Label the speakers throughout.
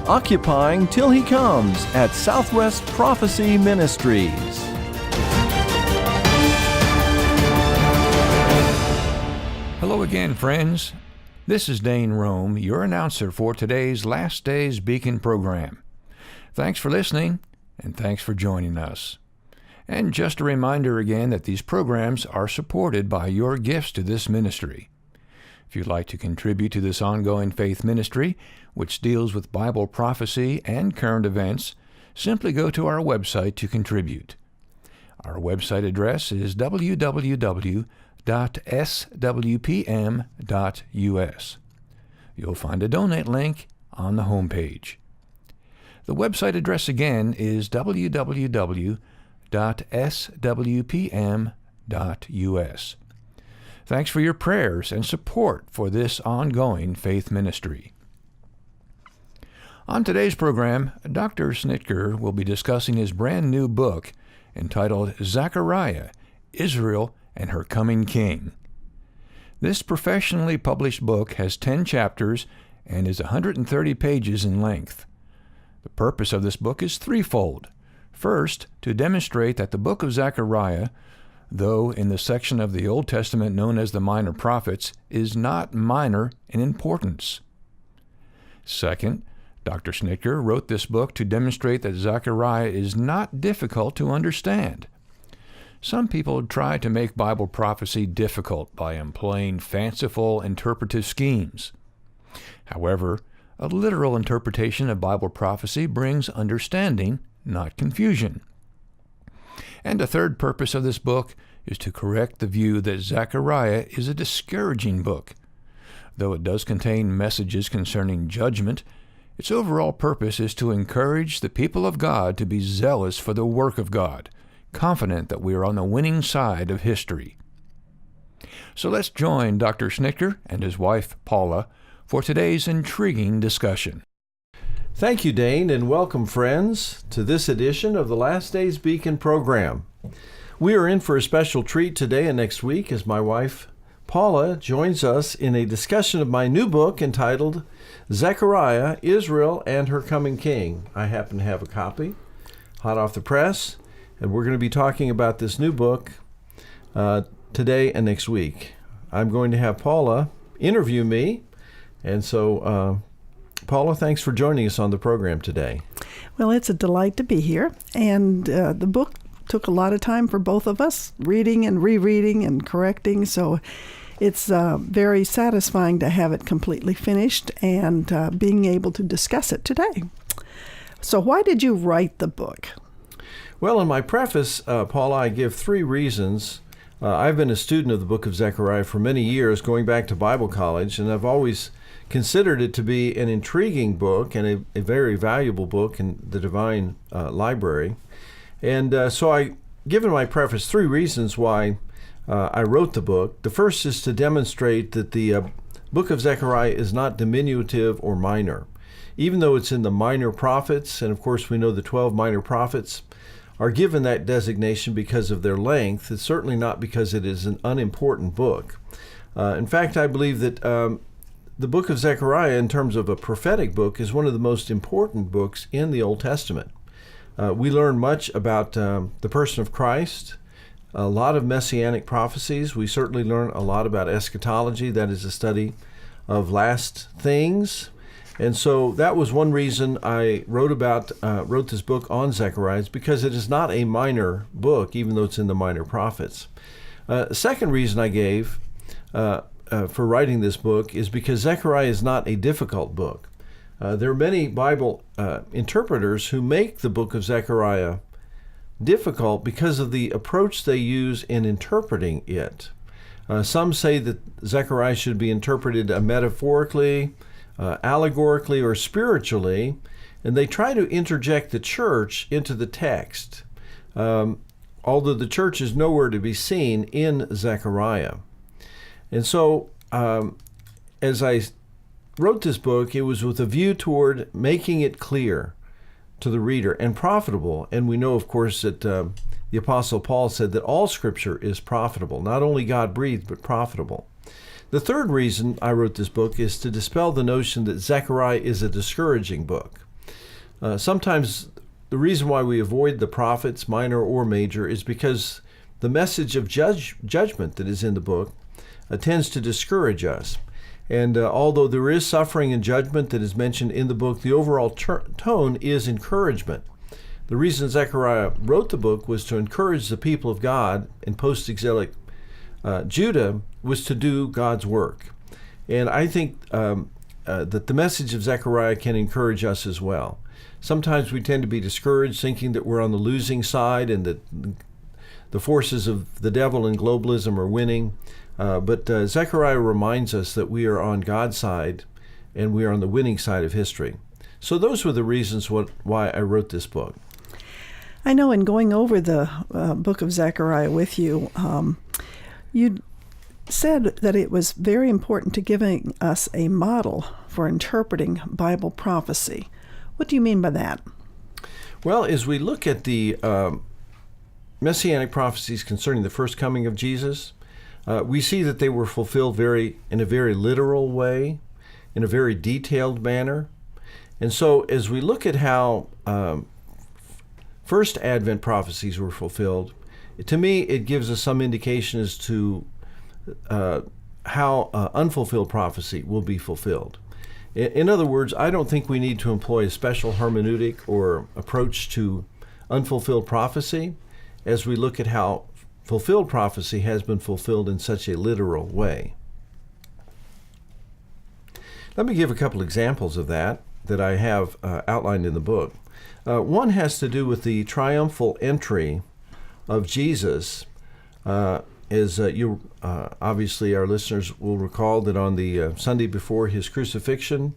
Speaker 1: Occupying Till He Comes at Southwest Prophecy Ministries.
Speaker 2: Hello again, friends. This is Dane Rome, your announcer for today's Last Days Beacon program. Thanks for listening, and thanks for joining us. And just a reminder again that these programs are supported by your gifts to this ministry. If you'd like to contribute to this ongoing faith ministry, which deals with Bible prophecy and current events, simply go to our website to contribute. Our website address is www.swpm.us. You'll find a donate link on the homepage. The website address again is www.swpm.us. Thanks for your prayers and support for this ongoing faith ministry. On today's program, Dr. Snitker will be discussing his brand new book entitled Zechariah, Israel and Her Coming King. This professionally published book has 10 chapters and is 130 pages in length. The purpose of this book is threefold. First, to demonstrate that the book of Zechariah, though in the section of the Old Testament known as the Minor Prophets, is not minor in importance. Second, Dr. Snitker wrote this book to demonstrate that Zechariah is not difficult to understand. Some people try to make Bible prophecy difficult by employing fanciful interpretive schemes. However, a literal interpretation of Bible prophecy brings understanding, not confusion. And a third purpose of this book is to correct the view that Zechariah is a discouraging book. Though it does contain messages concerning judgment, its overall purpose is to encourage the people of God to be zealous for the work of God, confident that we are on the winning side of history. So let's join Dr. Snitker and his wife, Paula, for today's intriguing discussion.
Speaker 1: Thank you, Dane, and welcome, friends, to this edition of the Last Days Beacon program. We are in for a special treat today and next week as my wife, Paula, joins us in a discussion of my new book entitled Zechariah, Israel and Her Coming King. I happen to have a copy, hot off the press, and we're going to be talking about this new book today and next week. I'm going to have Paula interview me, and so Paula, thanks for joining us on the program today.
Speaker 3: Well, it's a delight to be here, and the book took a lot of time for both of us, reading and rereading and correcting, so it's very satisfying to have it completely finished and being able to discuss it today. So why did you write the book?
Speaker 1: Well, in my preface, Paula, I give 3 reasons. I've been a student of the book of Zechariah for many years, going back to Bible college, and I've always considered it to be an intriguing book and a very valuable book in the Divine Library. And so I given my preface 3 reasons why I wrote the book. The first is to demonstrate that the book of Zechariah is not diminutive or minor. Even though it's in the Minor Prophets, and of course we know the 12 Minor Prophets are given that designation because of their length, it's certainly not because it is an unimportant book. In fact, I believe that the book of Zechariah, in terms of a prophetic book, is one of the most important books in the Old Testament. We learn much about the person of Christ, a lot of messianic prophecies. We certainly learn a lot about eschatology, that is a study of last things. And so that was one reason I wrote this book on Zechariah, is because it is not a minor book, even though it's in the Minor Prophets. Second reason I gave for writing this book is because Zechariah is not a difficult book. There are many Bible interpreters who make the book of Zechariah difficult because of the approach they use in interpreting it. Some say that Zechariah should be interpreted metaphorically, allegorically, or spiritually, and they try to interject the church into the text, although the church is nowhere to be seen in Zechariah. And so, as I wrote this book, it was with a view toward making it clear to the reader and profitable. And we know, of course, that the Apostle Paul said that all Scripture is profitable, not only God-breathed, but profitable. The third reason I wrote this book is to dispel the notion that Zechariah is a discouraging book. Sometimes the reason why we avoid the prophets, minor or major, is because the message of judgment that is in the book tends to discourage us. And although there is suffering and judgment that is mentioned in the book, the overall tone is encouragement. The reason Zechariah wrote the book was to encourage the people of God in post-exilic Judah was to do God's work. And I think that the message of Zechariah can encourage us as well. Sometimes we tend to be discouraged, thinking that we're on the losing side and that the forces of the devil and globalism are winning. But Zechariah reminds us that we are on God's side and we are on the winning side of history. So those were the reasons why I wrote this book.
Speaker 3: I know in going over the book of Zechariah with you, you said that it was very important to giving us a model for interpreting Bible prophecy. What do you mean by that?
Speaker 1: Well, as we look at the messianic prophecies concerning the first coming of Jesus, we see that they were fulfilled in a very literal way, in a very detailed manner. And so as we look at how first Advent prophecies were fulfilled, to me it gives us some indication as to how unfulfilled prophecy will be fulfilled. In other words, I don't think we need to employ a special hermeneutic or approach to unfulfilled prophecy as we look at how fulfilled prophecy has been fulfilled in such a literal way. Let me give a couple examples of that I have outlined in the book. One has to do with the triumphal entry of Jesus. As you obviously our listeners will recall that on the Sunday before his crucifixion,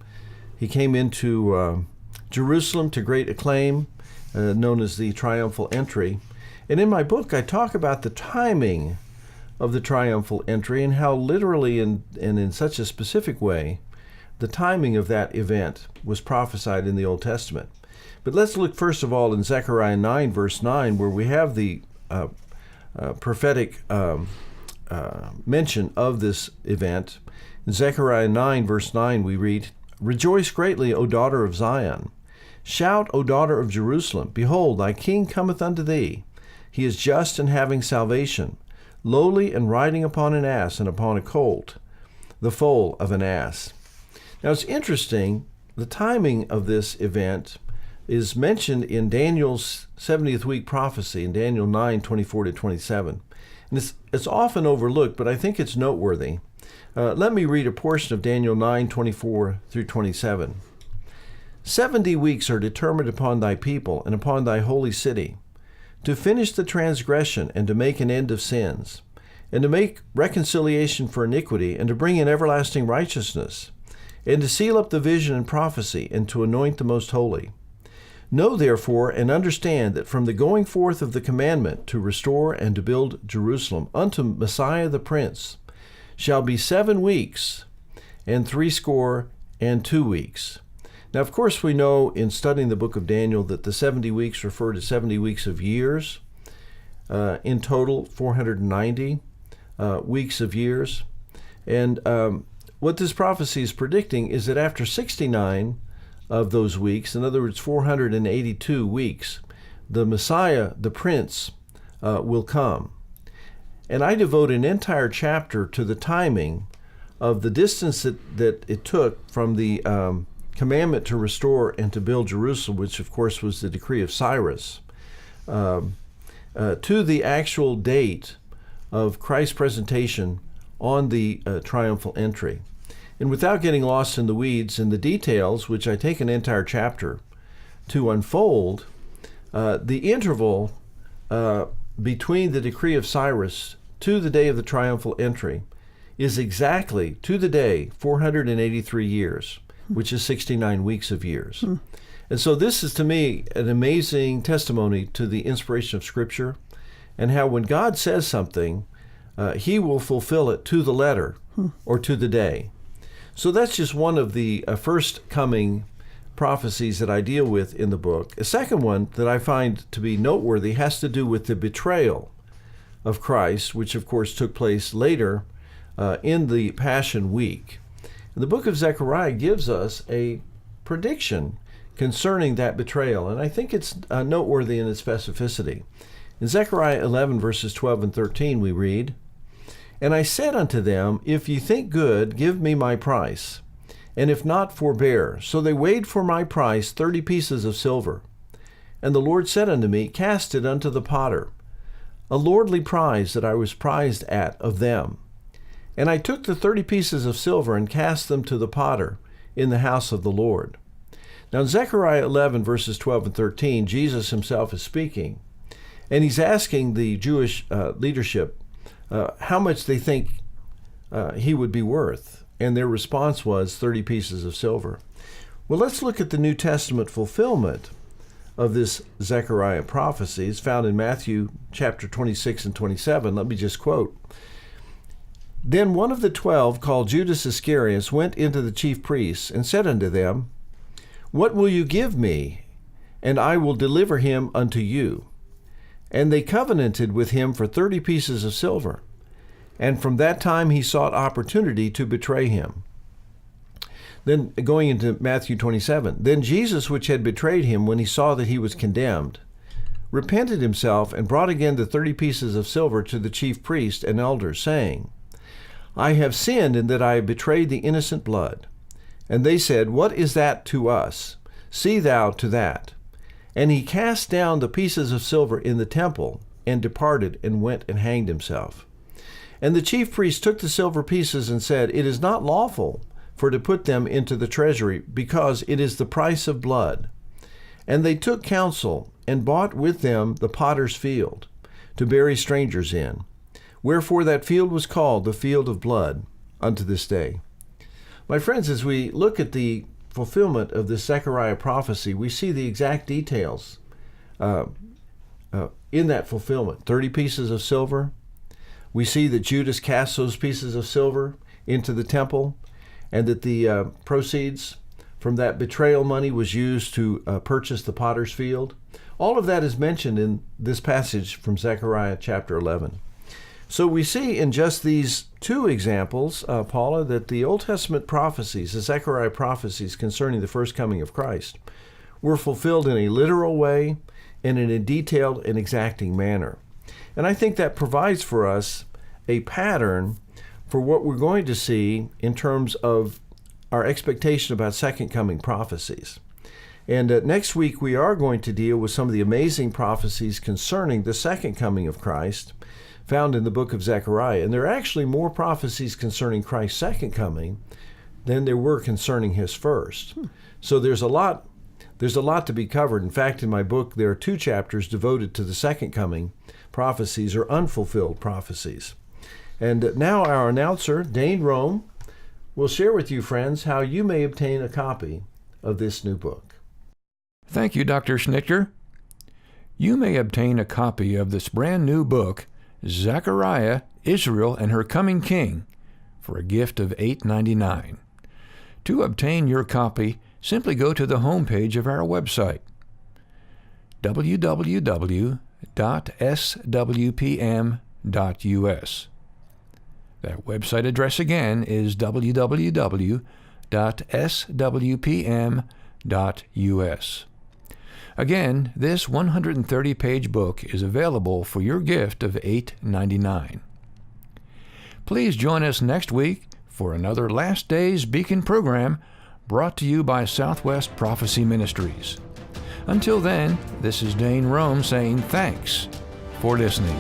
Speaker 1: he came into Jerusalem to great acclaim, known as the triumphal entry. And in my book, I talk about the timing of the triumphal entry and how literally and in such a specific way the timing of that event was prophesied in the Old Testament. But let's look first of all in Zechariah 9, verse 9, where we have the prophetic mention of this event. In Zechariah 9, verse 9, we read, "Rejoice greatly, O daughter of Zion. Shout, O daughter of Jerusalem. Behold, thy king cometh unto thee. He is just and having salvation, lowly and riding upon an ass and upon a colt, the foal of an ass." Now it's interesting, the timing of this event is mentioned in Daniel's 70th week prophecy in Daniel 9, 24 to 27. And it's often overlooked, but I think it's noteworthy. Let me read a portion of Daniel 9, 24 through 27. 70 weeks are determined upon thy people and upon thy holy city, to finish the transgression and to make an end of sins, and to make reconciliation for iniquity, and to bring in everlasting righteousness, and to seal up the vision and prophecy, and to anoint the most holy. Know therefore and understand that from the going forth of the commandment to restore and to build Jerusalem unto Messiah the Prince shall be 7 weeks and 62 weeks. Now, of course, we know in studying the book of Daniel that the 70 weeks refer to 70 weeks of years. In total, 490 weeks of years. And what this prophecy is predicting is that after 69 of those weeks, in other words, 482 weeks, the Messiah, the Prince, will come. And I devote an entire chapter to the timing of the distance that it took from the commandment to restore and to build Jerusalem, which of course was the decree of Cyrus, to the actual date of Christ's presentation on the triumphal entry. And without getting lost in the weeds and the details, which I take an entire chapter to unfold, the interval between the decree of Cyrus to the day of the triumphal entry is exactly, to the day, 483 years, which is 69 weeks of years. And so this is, to me, an amazing testimony to the inspiration of Scripture and how when God says something, he will fulfill it to the letter or to the day. So that's just one of the first coming prophecies that I deal with in the book. A second one that I find to be noteworthy has to do with the betrayal of Christ, which of course took place later in the Passion Week. The book of Zechariah gives us a prediction concerning that betrayal. And I think it's noteworthy in its specificity. In Zechariah 11, verses 12 and 13, we read, "And I said unto them, If ye think good, give me my price, and if not, forbear. So they weighed for my price 30 pieces of silver. And the Lord said unto me, Cast it unto the potter, a lordly prize that I was prized at of them. And I took the 30 pieces of silver and cast them to the potter in the house of the Lord." Now in Zechariah 11, verses 12 and 13, Jesus himself is speaking, and he's asking the Jewish leadership how much they think he would be worth. And their response was 30 pieces of silver. Well, let's look at the New Testament fulfillment of this Zechariah prophecy. It's found in Matthew chapter 26 and 27. Let me just quote. "Then one of the 12, called Judas Iscariot, went into the chief priests and said unto them, What will you give me? And I will deliver him unto you. And they covenanted with him for 30 pieces of silver. And from that time he sought opportunity to betray him." Then going into Matthew 27, "Then Jesus, which had betrayed him, when he saw that he was condemned, repented himself and brought again the 30 pieces of silver to the chief priest and elders, saying, I have sinned in that I have betrayed the innocent blood. And they said, What is that to us? See thou to that. And he cast down the pieces of silver in the temple, and departed, and went and hanged himself. And the chief priest took the silver pieces and said, It is not lawful for to put them into the treasury, because it is the price of blood. And they took counsel, and bought with them the potter's field, to bury strangers in. Wherefore that field was called the field of blood unto this day." My friends, as we look at the fulfillment of this Zechariah prophecy, we see the exact details in that fulfillment. 30 pieces of silver. We see that Judas cast those pieces of silver into the temple, and that the proceeds from that betrayal money was used to purchase the potter's field. All of that is mentioned in this passage from Zechariah chapter 11. So we see in just these two examples, Paula, that the Old Testament prophecies, the Zechariah prophecies concerning the first coming of Christ, were fulfilled in a literal way and in a detailed and exacting manner. And I think that provides for us a pattern for what we're going to see in terms of our expectation about second coming prophecies. And next week we are going to deal with some of the amazing prophecies concerning the second coming of Christ, found in the book of Zechariah. And there are actually more prophecies concerning Christ's second coming than there were concerning his first. So there's a lot to be covered. In fact, in my book, there are 2 chapters devoted to the second coming prophecies, or unfulfilled prophecies. And now our announcer, Dane Rome, will share with you, friends, how you may obtain a copy of this new book.
Speaker 2: Thank you, Dr. Schnitker. You may obtain a copy of this brand new book, Zechariah, Israel, and Her Coming King, for a gift of $8.99. To obtain your copy, simply go to the homepage of our website, www.swpm.us. That website address again is www.swpm.us. Again, this 130-page book is available for your gift of $8.99. Please join us next week for another Last Days Beacon program brought to you by Southwest Prophecy Ministries. Until then, this is Dane Rome saying thanks for listening.